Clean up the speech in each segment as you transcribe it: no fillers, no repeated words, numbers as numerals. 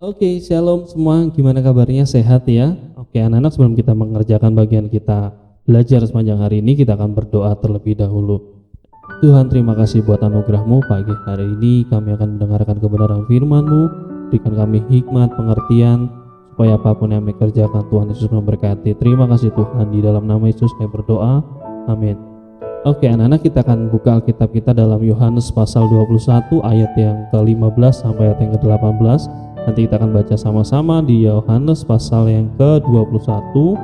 Oke, shalom semua. Gimana kabarnya? Sehat ya? Oke, anak-anak, sebelum kita mengerjakan bagian kita belajar sepanjang hari ini, kita akan berdoa terlebih dahulu. Tuhan, terima kasih buat anugerah-Mu. Pagi hari ini kami akan mendengarkan kebenaran firman-Mu. Berikan kami hikmat, pengertian, supaya apapun yang kami kerjakan, Tuhan Yesus memberkati. Terima kasih Tuhan, di dalam nama Yesus kami berdoa. Amin. Oke, anak-anak, kita akan buka Alkitab kita dalam Yohanes pasal 21 ayat yang ke-15 sampai ayat yang ke-18. Nanti kita akan baca sama-sama di Yohanes pasal yang ke-21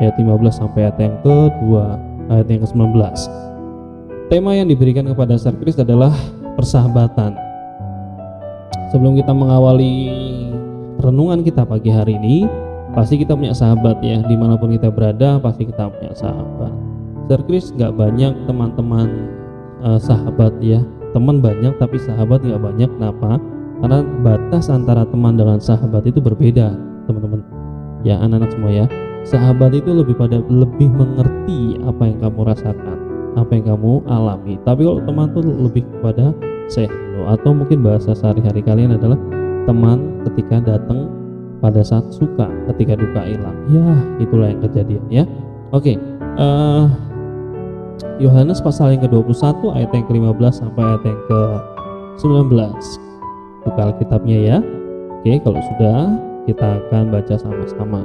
ayat 15 sampai ayat yang ayat yang ke-19. Tema yang diberikan kepada Sarkris adalah persahabatan. Sebelum kita mengawali renungan kita pagi hari ini, pasti kita punya sahabat ya. Dimanapun kita berada, pasti kita punya sahabat. Sarkris gak banyak teman-teman sahabat ya. Teman banyak tapi sahabat gak banyak. Kenapa? Karena batas antara teman dengan sahabat itu berbeda, teman-teman. Ya, anak-anak semua ya. Sahabat itu lebih mengerti apa yang kamu rasakan, apa yang kamu alami. Tapi kalau teman itu lebih kepada say hello, atau mungkin bahasa sehari-hari kalian adalah teman ketika datang pada saat suka, ketika duka hilang. Ya, itulah yang kejadian ya. Oke. Yohanes pasal yang ke-21 ayat yang ke-15 sampai ayat yang ke-19. Buka Alkitabnya ya. Oke, kalau sudah, kita akan baca sama-sama.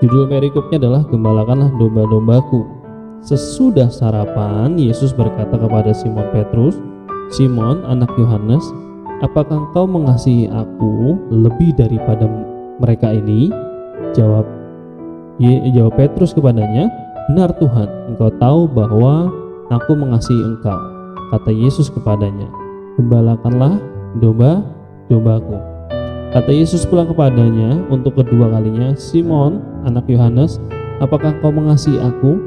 Judul perikopnya adalah Gembalakanlah domba-dombaku. Sesudah sarapan, Yesus berkata kepada Simon Petrus, "Simon, anak Yohanes, apakah engkau mengasihi aku lebih daripada mereka ini?" Jawab Petrus kepadanya, "Benar Tuhan, engkau tahu bahwa aku mengasihi engkau." Kata Yesus kepadanya, "Gembalakanlah domba-dombaku." Kata Yesus pula kepadanya untuk kedua kalinya, "Simon, anak Yohanes, apakah engkau mengasihi aku?"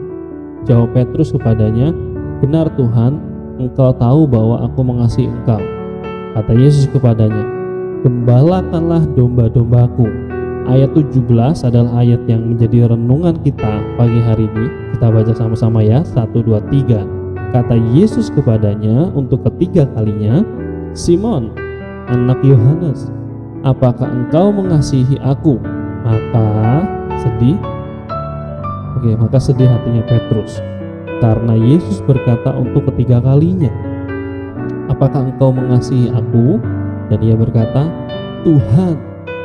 Jawab Petrus kepadanya, "Benar Tuhan, engkau tahu bahwa aku mengasihi engkau." Kata Yesus kepadanya, "Gembalakanlah domba-dombaku." Ayat 17 adalah ayat yang menjadi renungan kita pagi hari ini. Kita baca sama-sama ya, 1, 2, 3. Kata Yesus kepadanya untuk ketiga kalinya, "Simon, anak Yohanes, apakah engkau mengasihi aku?" Maka sedih hatinya Petrus, karena Yesus berkata untuk ketiga kalinya, "Apakah engkau mengasihi aku?" Dan ia berkata, "Tuhan,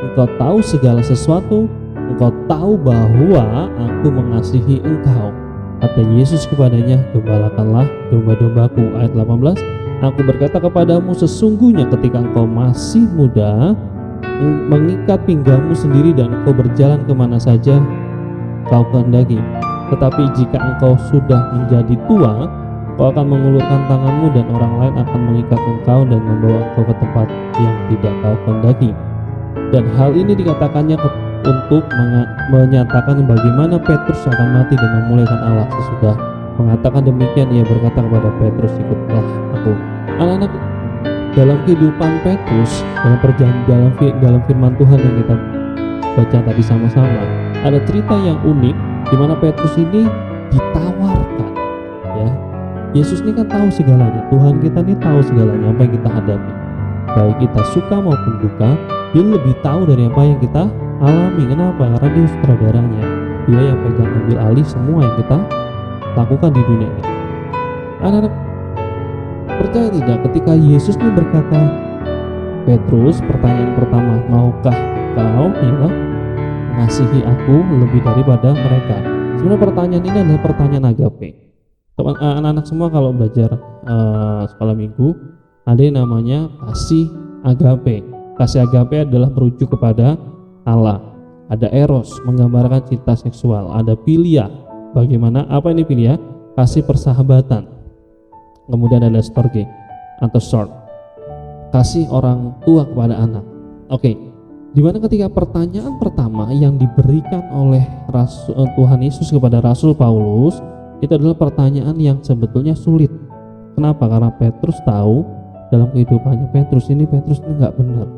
engkau tahu segala sesuatu, engkau tahu bahwa aku mengasihi engkau." Kata Yesus kepadanya, "Gembalakanlah domba-dombaku." Ayat 18, "Aku berkata kepadamu, sesungguhnya ketika engkau masih muda, mengikat pinggangmu sendiri dan engkau berjalan kemana saja kau kehendaki. Tetapi jika engkau sudah menjadi tua, engkau akan mengulurkan tanganmu dan orang lain akan mengikat engkau dan membawa engkau ke tempat yang tidak kau kehendaki." Dan hal ini dikatakannya untuk menyatakan bagaimana Petrus akan mati dan memuliakan Allah. Sesudah mengatakan demikian, ia berkata kepada Petrus, "Ikutlah aku." Anak-anak, dalam kehidupan Petrus, dalam firman Tuhan yang kita baca tadi sama-sama, ada cerita yang unik di mana Petrus ini ditawarkan ya. Yesus ini kan tahu segalanya, Tuhan kita ini tahu segalanya apa yang kita hadapi, baik kita suka maupun duka. Dia lebih tahu dari apa yang kita alami. Kenapa? Karena dia sutradaranya, dia yang pegang ambil alih semua yang kita lakukan di dunia ini. Anak-anak, percaya tidak, ketika Yesus ini berkata, "Petrus, pertanyaan pertama, maukah kau mengasihi aku lebih daripada mereka?" Sebenarnya pertanyaan ini adalah pertanyaan agape. Anak-anak semua kalau belajar sekolah minggu, ada yang namanya kasih agape. Kasih agape adalah merujuk kepada Allah. Ada eros, menggambarkan cinta seksual. Ada philia, bagaimana, apa ini philia? Kasih persahabatan. Kemudian ada storge atau sort, kasih orang tua kepada anak. Oke, dimana ketika pertanyaan pertama yang diberikan oleh Tuhan Yesus kepada Rasul Paulus, itu adalah pertanyaan yang sebetulnya sulit. Kenapa? Karena Petrus tahu dalam kehidupannya Petrus ini nggak benar.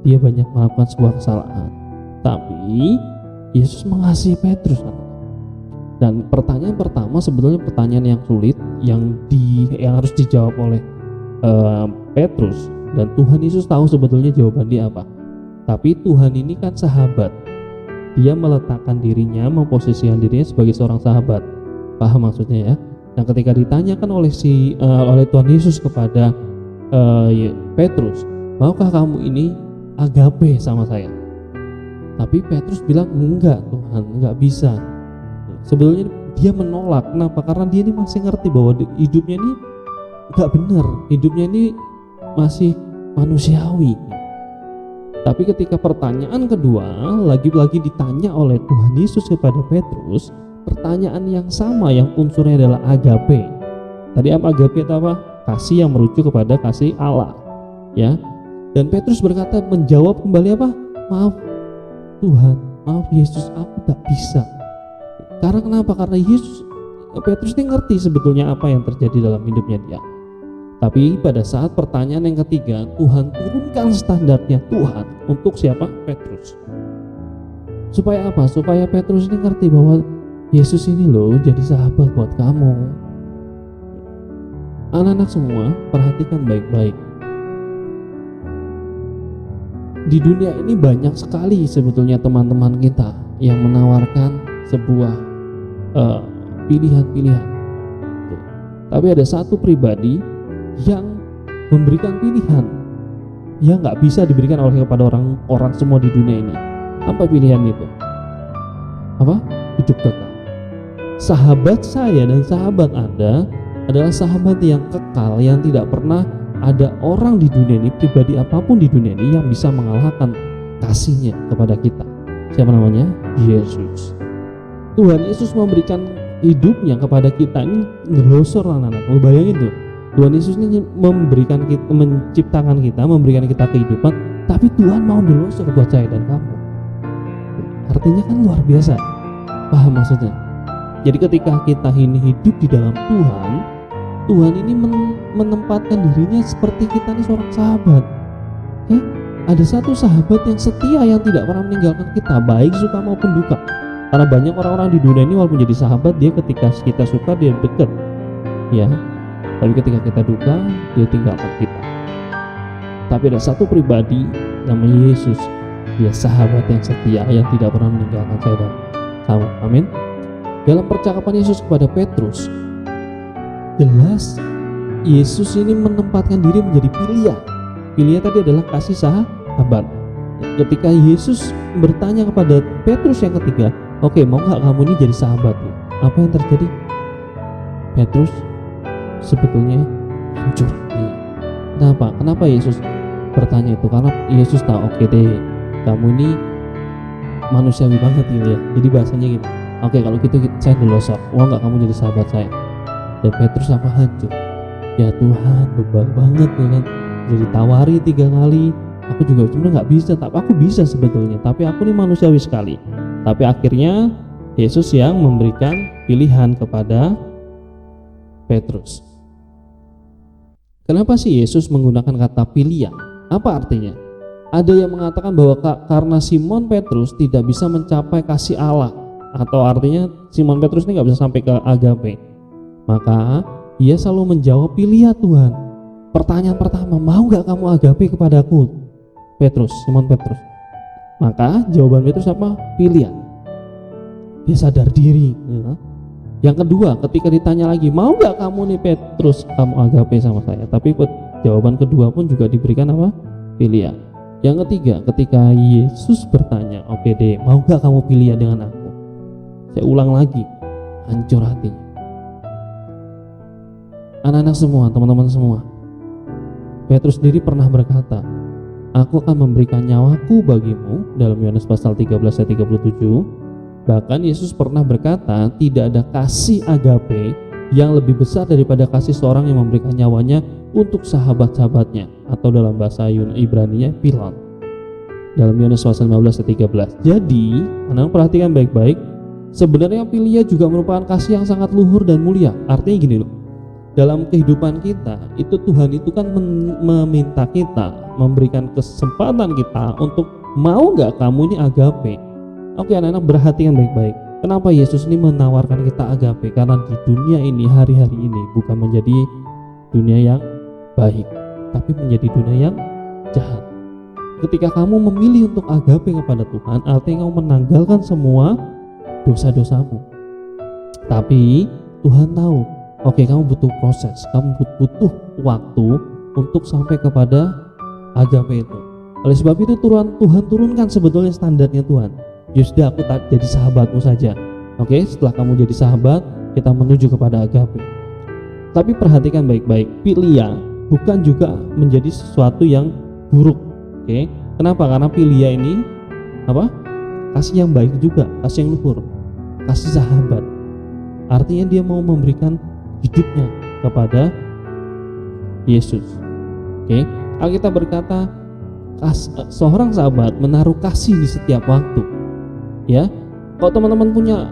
Dia banyak melakukan sebuah kesalahan. Tapi Yesus mengasihi Petrus. Dan pertanyaan pertama sebetulnya pertanyaan yang sulit yang harus dijawab oleh Petrus, dan Tuhan Yesus tahu sebetulnya jawaban dia apa. Tapi Tuhan ini kan sahabat. Dia meletakkan dirinya, memposisikan dirinya sebagai seorang sahabat. Paham maksudnya ya? Nah, ketika ditanyakan oleh oleh Tuhan Yesus kepada Petrus, maukah kamu ini agape sama saya? Tapi Petrus bilang, enggak Tuhan, enggak bisa. Sebetulnya dia menolak. Kenapa? Karena dia ini masih ngerti bahwa hidupnya ini enggak benar, hidupnya ini masih manusiawi. Tapi ketika pertanyaan kedua lagi-lagi ditanya oleh Tuhan Yesus kepada Petrus, pertanyaan yang sama yang unsurnya adalah agape. Tadi agape itu apa? Kasih yang merujuk kepada kasih Allah, ya. Dan Petrus berkata, menjawab kembali apa? Maaf Tuhan, maaf Yesus, aku tak bisa. Karena kenapa? Karena Petrus ini ngerti sebetulnya apa yang terjadi dalam hidupnya dia. Tapi pada saat pertanyaan yang ketiga, Tuhan turunkan standarnya Tuhan untuk siapa? Petrus. Supaya apa? Supaya Petrus ini ngerti bahwa Yesus ini loh jadi sahabat buat kamu. Anak-anak semua, perhatikan baik-baik. Di dunia ini banyak sekali sebetulnya teman-teman kita yang menawarkan sebuah pilihan-pilihan. Tapi ada satu pribadi yang memberikan pilihan yang nggak bisa diberikan kepada orang semua di dunia ini. Apa pilihan itu? Apa? Hidup kekal. Sahabat saya dan sahabat Anda adalah sahabat yang kekal, yang tidak pernah ada orang di dunia ini, pribadi apapun di dunia ini yang bisa mengalahkan kasihnya kepada kita. Siapa namanya? Yesus. Tuhan Yesus memberikan hidupnya kepada kita ini ngelosor, anak-anak. Bayangin tuh, Tuhan Yesus ini menciptakan kita, memberikan kita kehidupan, tapi Tuhan mau ngelosor buat saya dan kamu. Artinya kan luar biasa. Paham maksudnya? Jadi ketika kita ini hidup di dalam Tuhan, Tuhan ini menempatkan dirinya seperti kita ini seorang sahabat. Oke? Ada satu sahabat yang setia, yang tidak pernah meninggalkan kita, baik suka maupun duka. Karena banyak orang-orang di dunia ini walaupun jadi sahabat, dia ketika kita suka dia dekat, ya. Tapi ketika kita duka, dia tinggalkan kita. Tapi ada satu pribadi namanya Yesus. Dia sahabat yang setia, yang tidak pernah meninggalkan saya dan kamu. Amin. Dalam percakapan Yesus kepada Petrus, jelas Yesus ini menempatkan diri menjadi Pilia. Pilia tadi adalah kasih sahabat. Ketika Yesus bertanya kepada Petrus yang ketiga, oke, mau gak kamu ini jadi sahabat? Apa yang terjadi? Petrus sebetulnya hancur. Kenapa? Kenapa Yesus bertanya itu? Karena Yesus tahu, oke deh, kamu ini manusiawi banget gitu ya. Jadi bahasanya gitu, oke kalau gitu saya ngelosor, mau gak kamu jadi sahabat saya? Dan Petrus apa? Hancur. Ya Tuhan, bebal banget ya kan. Jadi tawari 3 kali, aku juga sebenarnya nggak bisa. Tapi aku bisa sebetulnya, tapi aku ini manusiawi sekali. Tapi akhirnya Yesus yang memberikan pilihan kepada Petrus. Kenapa sih Yesus menggunakan kata pilihan? Apa artinya? Ada yang mengatakan bahwa karena Simon Petrus tidak bisa mencapai kasih Allah, atau artinya Simon Petrus ini nggak bisa sampai ke agape, maka ia selalu menjawab, pilih ya Tuhan. Pertanyaan pertama, mau gak kamu agape kepadaku? Petrus, Simon Petrus. Maka jawaban Petrus apa? Pilihan. Dia sadar diri. Yang kedua, ketika ditanya lagi, mau gak kamu nih Petrus, kamu agape sama saya? Tapi jawaban kedua pun juga diberikan apa? Pilihan. Yang ketiga, ketika Yesus bertanya, oke deh, mau gak kamu pilihan dengan aku? Saya ulang lagi, hancur hatinya. Anak-anak semua, teman-teman semua, Petrus sendiri pernah berkata, aku akan memberikan nyawaku bagimu, dalam Yohanes pasal 13 ayat 37. Bahkan Yesus pernah berkata, tidak ada kasih agape yang lebih besar daripada kasih seorang yang memberikan nyawanya untuk sahabat-sahabatnya, atau dalam bahasa Ibrani-nya Pilon, dalam Yohanes pasal 15 ayat 13. Jadi, anak perhatikan baik-baik, sebenarnya Pilia juga merupakan kasih yang sangat luhur dan mulia. Artinya gini loh, dalam kehidupan kita itu Tuhan itu kan meminta kita, memberikan kesempatan kita untuk mau gak kamu ini agape. Oke anak-anak, perhatikan baik-baik. Kenapa Yesus ini menawarkan kita agape? Karena di dunia ini, hari-hari ini bukan menjadi dunia yang baik, tapi menjadi dunia yang jahat. ketika kamu memilih untuk agape kepada Tuhan, artinya kamu menanggalkan semua dosa-dosamu. Tapi Tuhan tahu, oke, kamu butuh proses, kamu butuh waktu untuk sampai kepada agape itu. Oleh sebab itu Tuhan turunkan sebetulnya standarnya Tuhan. Ya sudah, aku tak jadi sahabatmu saja. Oke, setelah kamu jadi sahabat, kita menuju kepada agape. Tapi perhatikan baik-baik, philia bukan juga menjadi sesuatu yang buruk. Oke, kenapa? Karena philia ini kasih yang baik juga, kasih yang luhur, kasih sahabat. Artinya dia mau memberikan hidupnya kepada Yesus. Oke, Alkitab berkata seorang sahabat menaruh kasih di setiap waktu. Ya, kalau teman-teman punya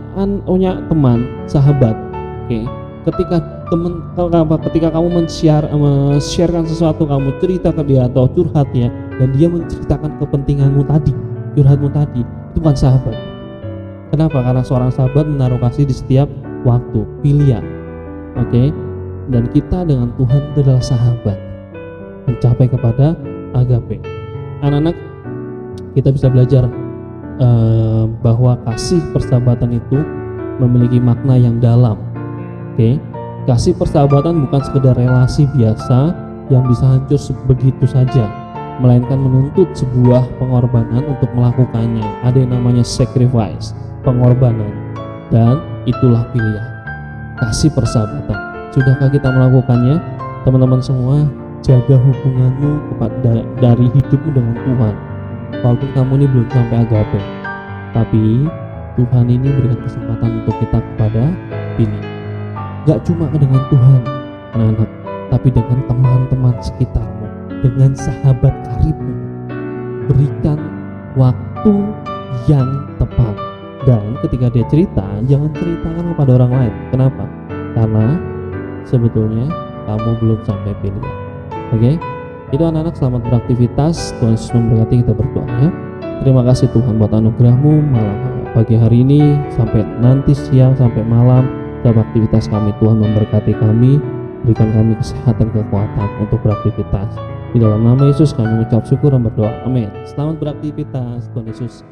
teman sahabat, oke, ketika kamu men-sharekan sesuatu, kamu cerita ke dia atau curhat ya, dan dia menceritakan kepentinganmu tadi, curhatmu tadi, itu bukan sahabat. Kenapa? Karena seorang sahabat menaruh kasih di setiap waktu, philia. Oke, dan kita dengan Tuhan itu adalah sahabat, mencapai kepada agape. Anak-anak, kita bisa belajar bahwa kasih persahabatan itu memiliki makna yang dalam. Oke, kasih persahabatan bukan sekedar relasi biasa yang bisa hancur begitu saja, melainkan menuntut sebuah pengorbanan untuk melakukannya. Ada yang namanya sacrifice, pengorbanan, dan itulah pilihan kasih persahabatan. Sudahkah kita melakukannya? Teman-teman semua, jaga hubunganmu dari hidupmu dengan Tuhan. Walaupun kamu ini belum sampai agape, tapi Tuhan ini berikan kesempatan untuk kita kepada ini. Gak cuma dengan Tuhan, anak-anak, tapi dengan teman-teman sekitarmu, dengan sahabat karibmu. Berikan waktu yang tepat. Dan ketika dia cerita, jangan ceritakan kepada orang lain. Kenapa? Karena sebetulnya kamu belum sampai pilihan. Oke? Itu anak-anak, selamat beraktivitas. Tuhan Yesus memberkati. Kita berdoa ya. Terima kasih Tuhan buat anugerah-Mu malam pagi hari ini sampai nanti siang sampai malam. Dalam aktivitas kami, Tuhan memberkati kami, berikan kami kesehatan, kekuatan untuk beraktivitas. Di dalam nama Yesus kami mengucap syukur dan berdoa. Amin. Selamat beraktivitas. Tuhan Yesus